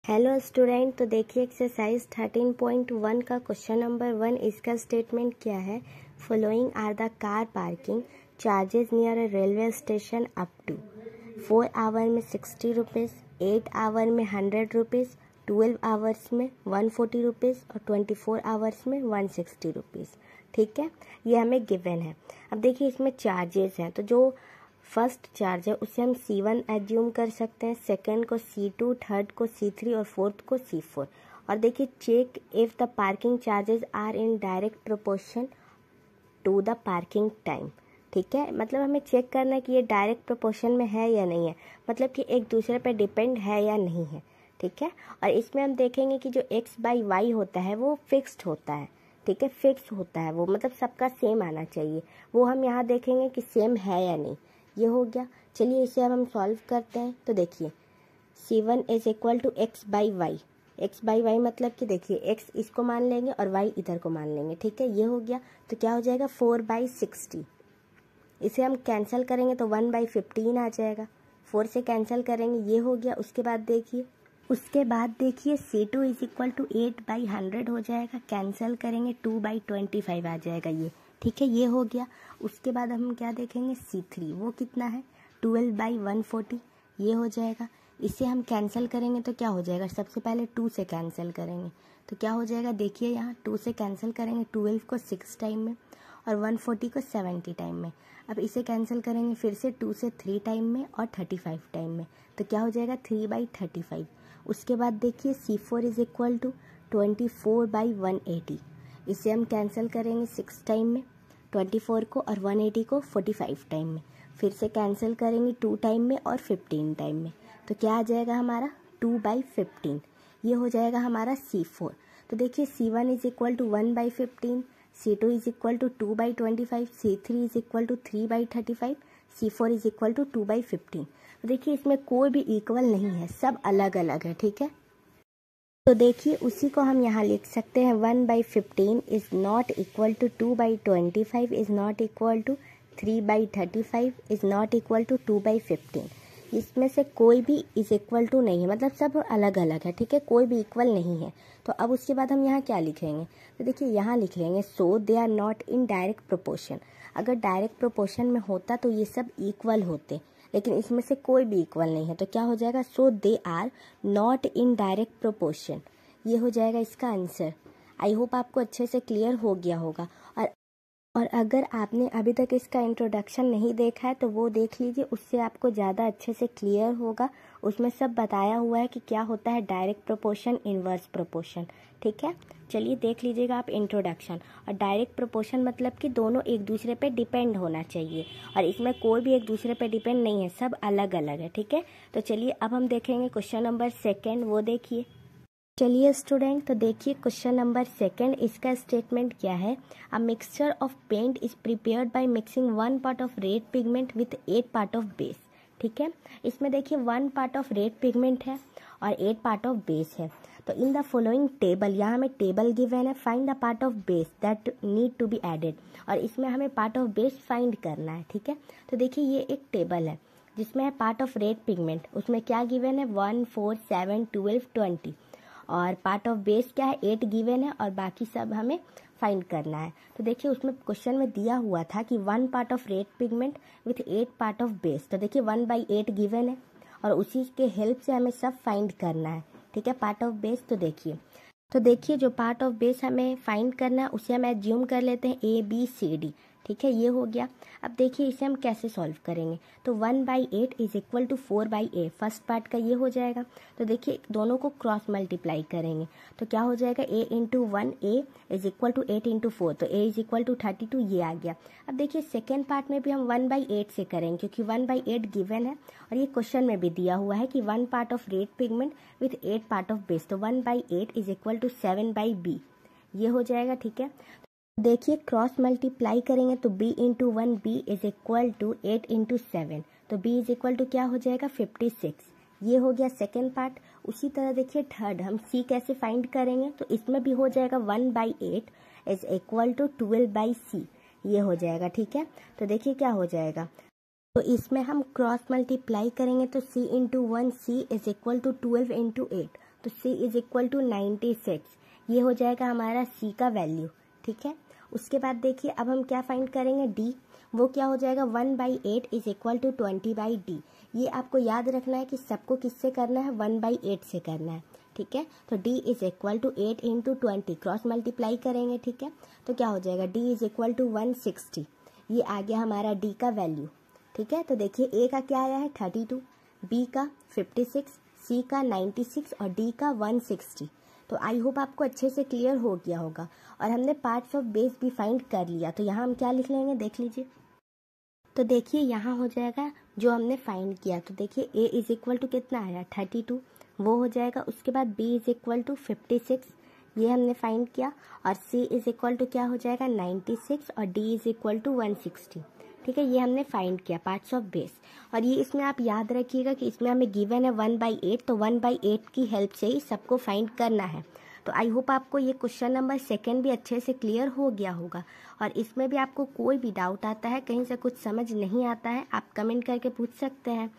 Hello student, तो देखिए exercise 13.1 का क्वेश्चन नंबर 1। इसका स्टेटमेंट क्या है। Following are the car parking charges near a railway station up to 4 hour में 60 रुपीज़, 8 आवर में 100 रुपीज़, 12 आवर्स में 140 रुपीज़ और 24 आवर्स में 160 रुपीज़। ठीक है, ये हमें गिवन है। अब देखिए इसमें चार्जेस हैं, तो जो फर्स्ट चार्ज है उसे हम C1 एज्यूम कर सकते हैं, सेकंड को C2, थर्ड को C3 और फोर्थ को C4। और देखिए check if the parking charges are in direct proportion to the parking time. ठीक है, मतलब हमें चेक करना है कि ये डायरेक्ट प्रोपोर्शन में है या नहीं है, मतलब कि एक दूसरे पे डिपेंड है या नहीं है। ठीक है, और इसमें हम देखेंगे कि जो x/y होता है वो फिक्स्ड होता है। ठीक है, फिक्स होता है वो, मतलब सबका सेम आना चाहिए। वो हम यहाँ देखेंगे कि सेम है या नहीं। ये हो गया। चलिए इसे अब हम सॉल्व करते हैं। तो देखिए C1 is equal to x/y। x/y मतलब कि देखिए x इसको मान लेंगे और y इधर को मान लेंगे। ठीक है, ये हो गया। तो क्या हो जाएगा 4/60। इसे हम कैंसिल करेंगे तो 1/15 आ जाएगा। 4 से कैंसिल करेंगे, ये हो गया। उसके बाद देखिए C2 इज इक्वल टू 8/100 हो जाएगा। कैंसिल करेंगे 2/25 आ जाएगा ये। ठीक है, ये हो गया। उसके बाद हम क्या देखेंगे C3, वो कितना है 12/140, ये हो जाएगा। इसे हम कैंसिल करेंगे तो क्या हो जाएगा, सबसे पहले 2 से कैंसिल करेंगे तो क्या हो जाएगा, देखिए यहाँ 2 से कैंसिल करेंगे 12 को 6 टाइम में और 140 को 70 टाइम में। अब इसे कैंसिल करेंगे फिर से 2 से 3 टाइम में और 35 टाइम में, तो क्या हो जाएगा 3/35। उसके बाद देखिए C4 इज इक्वल टू 24/180। इसे हम कैंसिल करेंगे 6 टाइम में 24 को और 180 को 45 टाइम में। फिर से कैंसिल करेंगे 2 टाइम में और 15 टाइम में, तो क्या आ जाएगा हमारा 2/15। ये हो जाएगा हमारा C4। तो देखिए C1 is equal to 1/15, C2 is equal to 2/25, C3 is equal to 3/35, C4 is equal to 2/15। तो देखिए इसमें कोई भी इक्वल नहीं है, सब अलग अलग है। ठीक है, तो देखिए उसी को हम यहाँ लिख सकते हैं 1/15 is not equal to 2/25 is not equal to 3/35 is not equal to 2/15। इसमें से कोई भी इज इक्वल टू नहीं है, मतलब सब अलग अलग है। ठीक है, कोई भी इक्वल नहीं है। तो अब उसके बाद हम यहाँ क्या लिखेंगे, तो देखिए यहाँ लिख लेंगे so they are not in direct proportion. अगर डायरेक्ट प्रोपोर्शन में होता तो ये सब इक्वल होते, लेकिन इसमें से कोई भी इक्वल नहीं है, तो क्या हो जाएगा so they are not in direct proportion. ये हो जाएगा इसका आंसर। आई होप आपको अच्छे से क्लियर हो गया होगा। और अगर आपने अभी तक इसका इंट्रोडक्शन नहीं देखा है तो वो देख लीजिए, उससे आपको ज़्यादा अच्छे से क्लियर होगा। उसमें सब बताया हुआ है कि क्या होता है डायरेक्ट प्रोपोर्शन, इन्वर्स प्रोपोर्शन। ठीक है, चलिए देख लीजिएगा आप इंट्रोडक्शन। और डायरेक्ट प्रोपोर्शन मतलब कि दोनों एक दूसरे पे डिपेंड होना चाहिए, और इसमें कोई भी एक दूसरे पे डिपेंड नहीं है, सब अलग अलग है। ठीक है, तो चलिए अब हम देखेंगे क्वेश्चन नंबर 2, वो देखिए। चलिए स्टूडेंट, तो देखिए क्वेश्चन नंबर 2, इसका स्टेटमेंट क्या है। A mixture of paint is prepared by mixing 1 part of red pigment with 8 part of base. ठीक है, इसमें देखिए 1 पार्ट ऑफ रेड पिगमेंट है और 8 पार्ट ऑफ बेस है। तो इन द फॉलोइंग टेबल, यहाँ हमें टेबल गिवन है, find the part of base that need to be added. और इसमें हमें पार्ट ऑफ बेस फाइंड करना है। ठीक है, तो देखिए ये एक टेबल है जिसमें है पार्ट ऑफ रेड पिगमेंट, उसमें क्या गिवन है 1, 4, 7, 12, 20। और पार्ट ऑफ बेस क्या है 8 गिवन है, और बाकी सब हमें फाइंड करना है। तो देखिए उसमें क्वेश्चन में दिया हुआ था कि 1 part of red pigment with 8 part of base. तो देखिए 1/8 गिवन है और उसी के हेल्प से हमें सब फाइंड करना है। ठीक है, पार्ट ऑफ बेस। तो देखिए जो पार्ट ऑफ बेस हमें फाइंड करना है उसे हम एज्यूम कर लेते हैं ABCD। ठीक है, ये हो गया। अब देखिए इसे हम कैसे सॉल्व करेंगे, तो 1/8 is equal to 4/A, first part का ये हो जाएगा। तो देखिए दोनों को क्रॉस मल्टीप्लाई करेंगे तो क्या हो जाएगा A into 1A is equal to 8 into 4, तो A इज इक्वल टू 32, ये आ गया। अब देखिए सेकेंड पार्ट में भी हम 1/8 से करेंगे, क्योंकि 1/8 गिवन है और ये क्वेश्चन में भी दिया हुआ है कि 1 part of red pigment with 8 part of base, तो 1/8 इज इक्वल टू 7/B, ये हो जाएगा। ठीक है, देखिए क्रॉस मल्टीप्लाई करेंगे तो B into 1B is equal to 8 into 7, तो B इज इक्वल टू क्या हो जाएगा 56, ये हो गया सेकेंड पार्ट। उसी तरह देखिए थर्ड, हम C कैसे फाइंड करेंगे, तो इसमें भी हो जाएगा 1/8 इज इक्वल टू 12/C, ये हो जाएगा। ठीक है, तो देखिए क्या हो जाएगा, तो इसमें हम क्रॉस मल्टीप्लाई करेंगे तो C into 1C is equal to 12 into 8, तो C इज इक्वल टू 96, ये हो जाएगा हमारा C का वैल्यू। ठीक है, उसके बाद देखिए अब हम क्या फाइंड करेंगे, D, वो क्या हो जाएगा 1/8 इज इक्वल टू 20/D। ये आपको याद रखना है कि सबको किससे करना है, 1/8 से करना है। ठीक है, तो D is equal to 8 into 20, cross multiply करेंगे। ठीक है, तो क्या हो जाएगा, D इज इक्वल टू 160, ये आ गया हमारा D का वैल्यू। ठीक है, तो देखिए A का क्या आया है 32, B का 56, C का 96 और D का 160। तो आई होप आपको अच्छे से क्लियर हो गया होगा। और हमने पार्ट्स ऑफ बेस भी फाइंड कर लिया, तो यहाँ हम क्या लिख लेंगे देख लीजिए। तो देखिए यहाँ हो जाएगा जो हमने फाइंड किया, तो देखिए A इज इक्वल टू कितना आया 32, वो हो जाएगा। उसके बाद B इज इक्वल टू 56, ये हमने फाइंड किया। और C इज इक्वल टू क्या हो जाएगा 96 और D इज इक्वल टू 160। ठीक है, ये हमने फाइंड किया पार्ट्स ऑफ बेस। और ये इसमें आप याद रखिएगा कि इसमें हमें गिवन है 1/8, तो 1/8 की हेल्प से ही सबको फाइंड करना है। तो आई होप आपको ये क्वेश्चन नंबर 2 भी अच्छे से क्लियर हो गया होगा। और इसमें भी आपको कोई भी डाउट आता है, कहीं से कुछ समझ नहीं आता है, आप कमेंट करके पूछ सकते हैं।